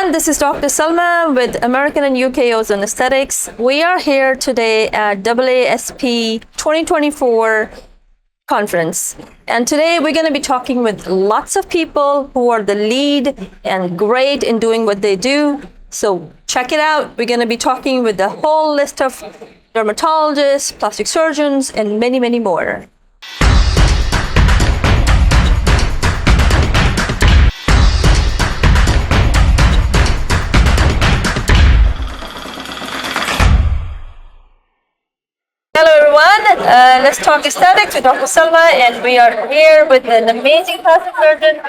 everyone, this is Dr. Salma with American and UK Ozone Aesthetics. We are here today at AASP 2024 Conference. And today we're going to be talking with lots of people who are the lead and great in doing what they do. So check it out. We're going to be talking with a whole list of dermatologists, plastic surgeons, and many, many more. Hello everyone, let's talk aesthetics with Dr. Salma, and we are here with an amazing plastic surgeon,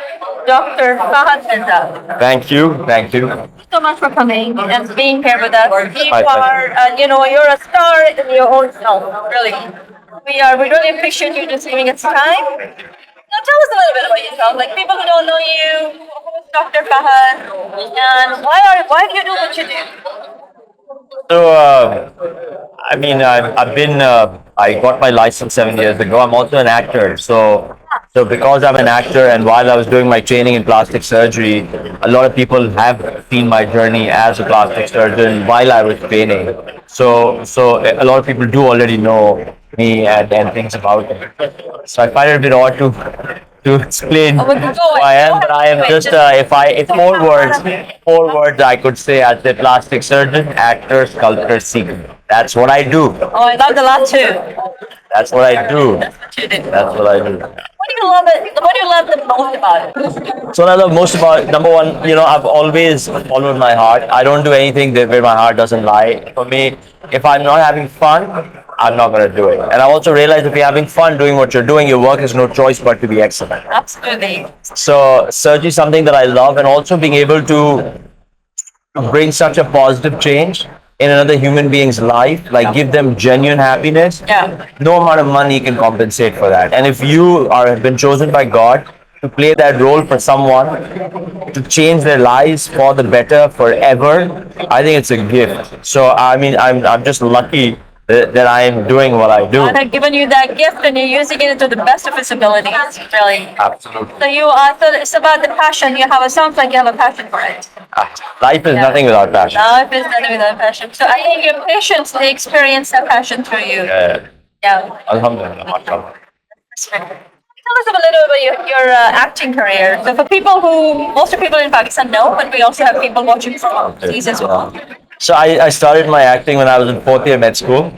Dr. Fahad Mirza. Thank you. Thank you so much for coming and being here with us. You're a star in your own self, really. We really appreciate you just giving us time. Now tell us a little bit about yourself, like people who don't know you, who's Dr. Fahad, and why do you do what you do? So, I got my license 7 years ago. I'm also an actor. So because I'm an actor, and while I was doing my training in plastic surgery, a lot of people have seen my journey as a plastic surgeon while I was training. So a lot of people do already know me and things about me. So I find it a bit odd to explain who I am, but I am just if four words I could say as a plastic surgeon, actor, sculptor, seeker. That's what I do. Oh, I love the last two. That's what I do. That's what you do. That's what I do. What do you love the most about it? So what I love most about, number one, I've always followed my heart. I don't do anything where my heart doesn't lie. For me, if I'm not having fun, I'm not going to do it. And I also realize if you're having fun doing what you're doing, your work has no choice but to be excellent. Absolutely. So surgery is something that I love, and also being able to bring such a positive change in another human being's life, like give them genuine happiness. Yeah. No amount of money can compensate for that. And if you have been chosen by God to play that role for someone, to change their lives for the better forever, I think it's a gift. So I'm just lucky that I am doing what I do. God had given you that gift, and you're using it to the best of its abilities, really. Absolutely. So it's about the passion. It sounds like you have a passion for it. Life is nothing without passion. Life is nothing without passion. So I think your patients, they experience that passion through you. Yeah. Alhamdulillah. That's right. Tell us a little bit about your acting career. So for people most of people in Pakistan know, but we also have people watching from overseas as well. So I started my acting when I was in fourth year med school.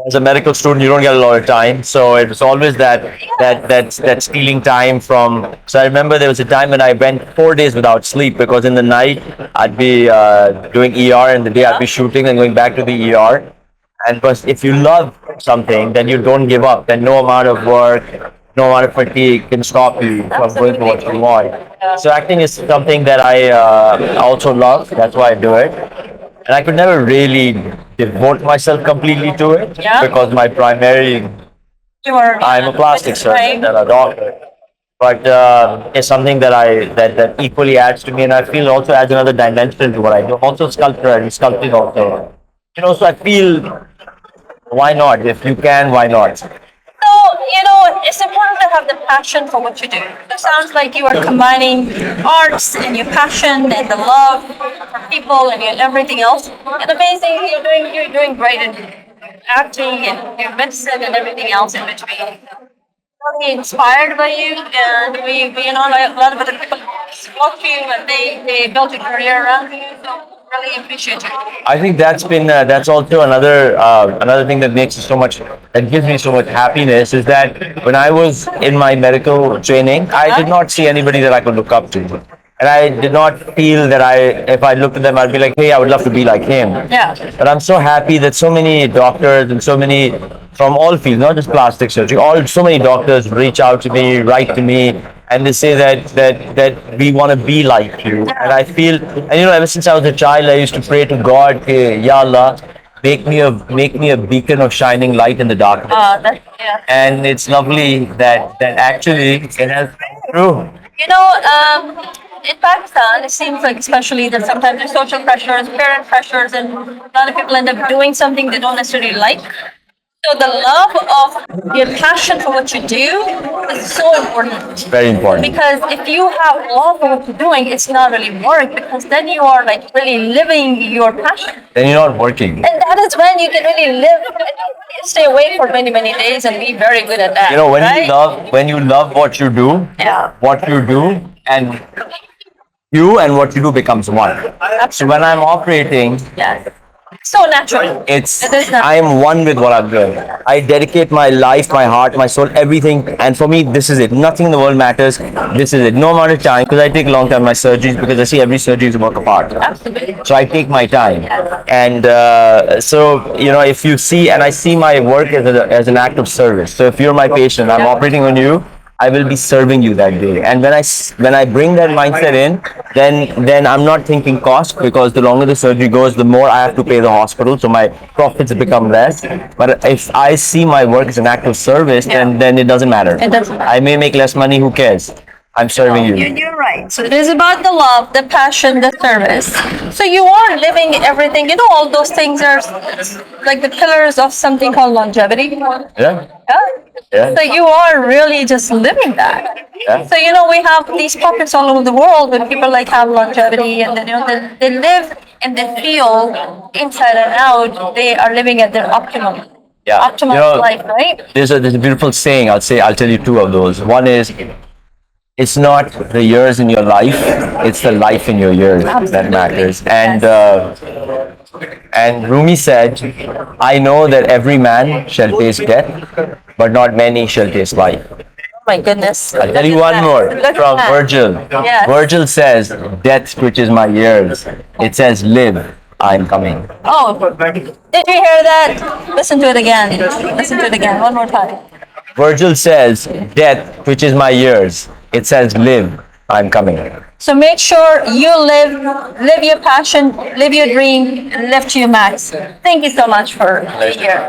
As a medical student, you don't get a lot of time, so it was always that stealing time from. So I remember there was a time when I went 4 days without sleep, because in the night I'd be doing ER, and the day I'd be shooting and going back to the ER. And but if you love something, then you don't give up. Then no amount of work, no amount of fatigue can stop you from going to what you want. So acting is something that I also love. That's why I do it. And I could never really devote myself completely to it, because my primary, I'm a plastic surgeon and a doctor. But it's something that equally adds to me, and I feel also adds another dimension to what I do. I'm also a sculptor and sculpting also. So I feel, why not? If you can, why not? So, it's important to have the passion for what you do. It sounds like you are combining arts and your passion and the love for people and everything else. And amazing, you're doing great in acting and your medicine and everything else in between. Really inspired by you, and a lot of other people watch you and they built a career around you. So really appreciate you. I think that's also another thing that gives me so much happiness, is that when I was in my medical training, I did not see anybody that I could look up to. And I did not feel that if I looked at them, I'd be like, hey, I would love to be like him. Yeah. But I'm so happy that so many doctors and so many from all fields, not just plastic surgery, so many doctors reach out to me, write to me, and they say that we want to be like you. And I feel, and ever since I was a child, I used to pray to God, Ya Allah, make me a beacon of shining light in the darkness. And it's lovely that actually it has come true. In Pakistan, it seems like, especially, that sometimes there's social pressures, parent pressures, and a lot of people end up doing something they don't necessarily like. So the love of your passion for what you do is so important. Very important. Because if you have love for what you're doing, it's not really work because then you are like really living your passion. Then you're not working. And that is when you can really live, stay awake for many, many days and be very good at that. You know, right? when you love what you do, Yeah. what you do, and what you do becomes one. So when I'm operating, Yes. So natural. It is natural. I am one with what I'm doing. I dedicate my life, my heart, my soul, everything. And for me, this is it. Nothing in the world matters. This is it. No amount of time, because I take a long time my surgeries, because I see every surgery is a work apart. Absolutely. So I take my time. And so, you know, if you see, and I see my work as an act of service. So if you're my patient, I'm operating on you, I will be serving you that day. And when I bring that mindset in, then I'm not thinking cost, because the longer the surgery goes, the more I have to pay the hospital, so my profits become less. But if I see my work as an act of service, then it doesn't matter. It doesn't matter. I may make less money, who cares? I'm serving you. You're right. So it is about the love, the passion, the service. So you are living everything. You know, all those things are like the pillars of something called longevity. Yeah. Yeah. Yeah. So you are really just living that. Yeah. So you know we have these pockets all over the world where people like have longevity and then you know they live and they feel inside and out they are living at their optimum. Yeah. Optimum You know, life, right? There's a beautiful saying. I'll tell you two of those. One is, it's not the years in your life, it's the life in your years that matters. And Rumi said, I know that every man shall taste death, but not many shall taste life. Oh my goodness. I'll tell you one more from Virgil. Yes. Virgil says, death which is my years, it says, live, I'm coming. Oh, did you hear that? Listen to it again. Listen to it again. One more time. Virgil says, death which is my years, it says, live, I'm coming. So make sure you live your passion, live your dream, and live to your max. Thank you so much for being here.